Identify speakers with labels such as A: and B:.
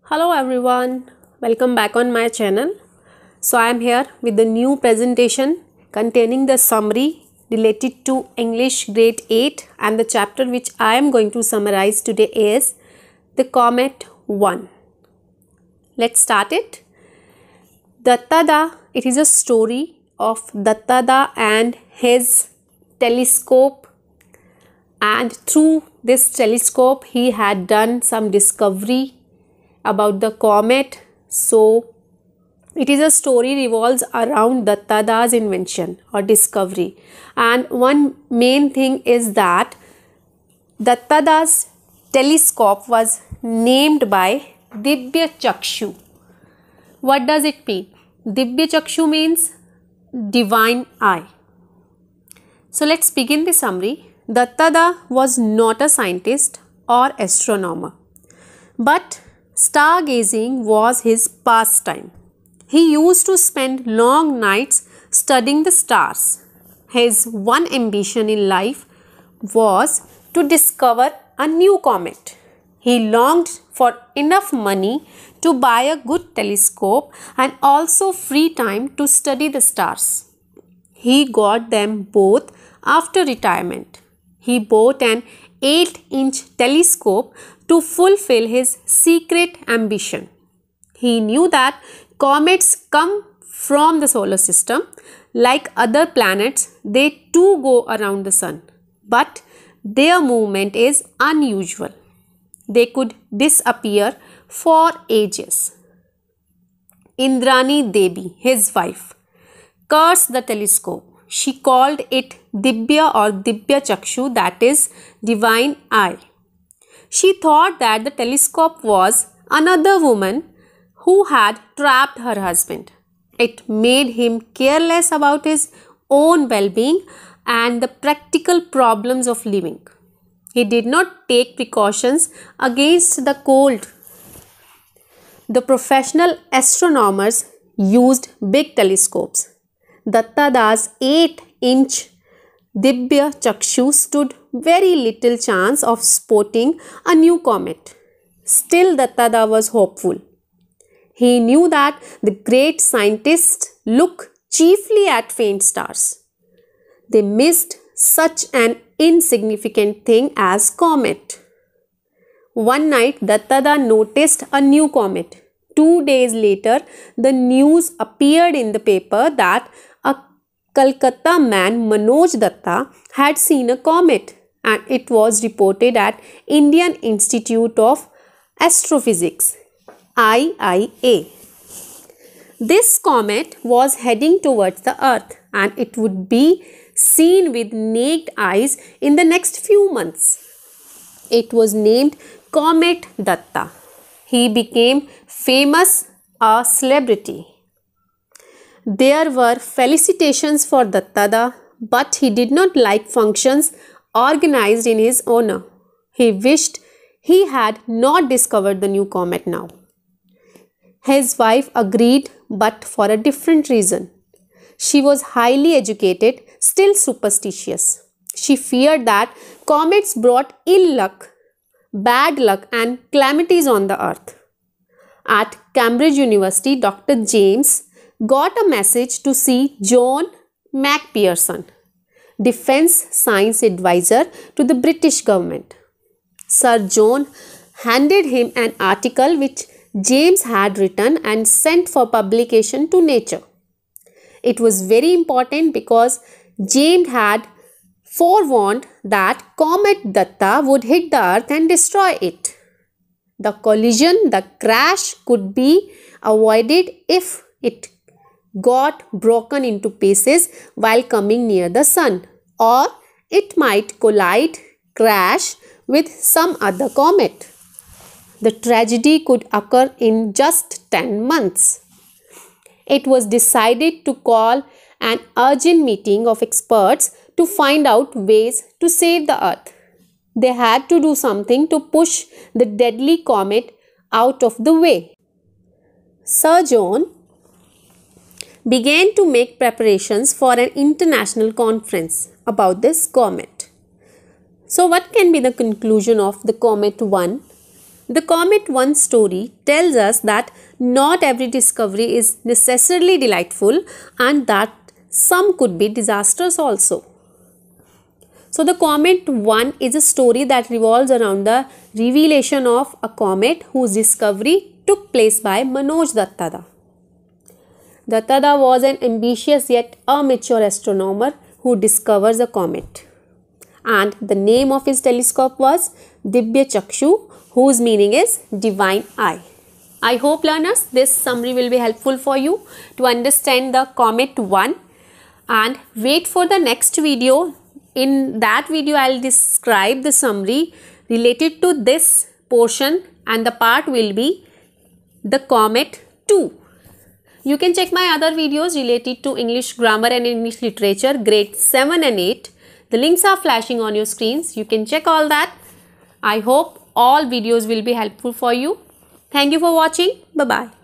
A: Hello everyone, welcome back on my channel. So I am here with the new presentation containing the summary related to English grade 8, and the chapter which I am going to summarize today is the Comet 1. Let's start it. Dattada, it is a story of Dattada and his telescope, and through this telescope he had done some discovery about the comet. So it is a story revolves around Dattada's invention or discovery, and one main thing is that Dattada's telescope was named by Dibya Chakshu. What does it mean? Dibya Chakshu means divine eye. So let's begin the summary. Dattada was not a scientist or astronomer, but stargazing was his pastime. He used to spend long nights studying the stars. His one ambition in life was to discover a new comet. He longed for enough money to buy a good telescope and also free time to study the stars. He got them both after retirement. He bought an 8-inch telescope to fulfill his secret ambition. He knew that comets come from the solar system. Like other planets, they too go around the sun, but their movement is unusual. They could disappear for ages. Indrani Devi, his wife, cursed the telescope. She called it Dibya or Dibya Chakshu, that is divine eye. She thought that the telescope was another woman who had trapped her husband. It made him careless about his own well-being and the practical problems of living. He did not take precautions against the cold. The professional astronomers used big telescopes. Dattada's 8-inch Dibya Chakshu stood very little chance of spotting a new comet. Still, Dattada was hopeful. He knew that the great scientists look chiefly at faint stars. They missed such an insignificant thing as comet. One night, Dattada noticed a new comet. 2 days later, the news appeared in the paper that a Calcutta man, Manoj Datta, had seen a comet, and it was reported at Indian Institute of Astrophysics, IIA. This comet was heading towards the earth, and it would be seen with naked eyes in the next few months. It was named Comet Datta. He became famous, a celebrity. There were felicitations for Dattada, but he did not like functions organized in his honor. He wished he had not discovered the new comet now. His wife agreed, but for a different reason. She was highly educated, still superstitious. She feared that comets brought ill luck, bad luck, and calamities on the earth. At Cambridge University, Dr. James got a message to see John Macpherson, Defence Science Advisor to the British government. Sir John handed him an article which James had written and sent for publication to Nature. It was very important because James had forewarned that Comet Datta would hit the earth and destroy it. The collision, the crash, could be avoided if it got broken into pieces while coming near the sun, or it might collide, crash with some other comet. The tragedy could occur in just 10 months. It was decided to call an urgent meeting of experts to find out ways to save the earth. They had to do something to push the deadly comet out of the way. Sir John began to make preparations for an international conference about this comet. So what can be the conclusion of the Comet 1? The Comet 1 story tells us that not every discovery is necessarily delightful and that some could be disastrous also. So the Comet 1 is a story that revolves around the revelation of a comet whose discovery took place by Manoj Dattada. Dattada was an ambitious yet amateur astronomer who discovers a comet. And the name of his telescope was Dibya Chakshu, whose meaning is divine eye. I hope, learners, this summary will be helpful for you to understand the Comet 1, and wait for the next video. In that video, I will describe the summary related to this portion, and the part will be the Comet 2. You can check my other videos related to English grammar and English literature, grade 7 and 8. The links are flashing on your screens. You can check all that. I hope all videos will be helpful for you. Thank you for watching. Bye-bye.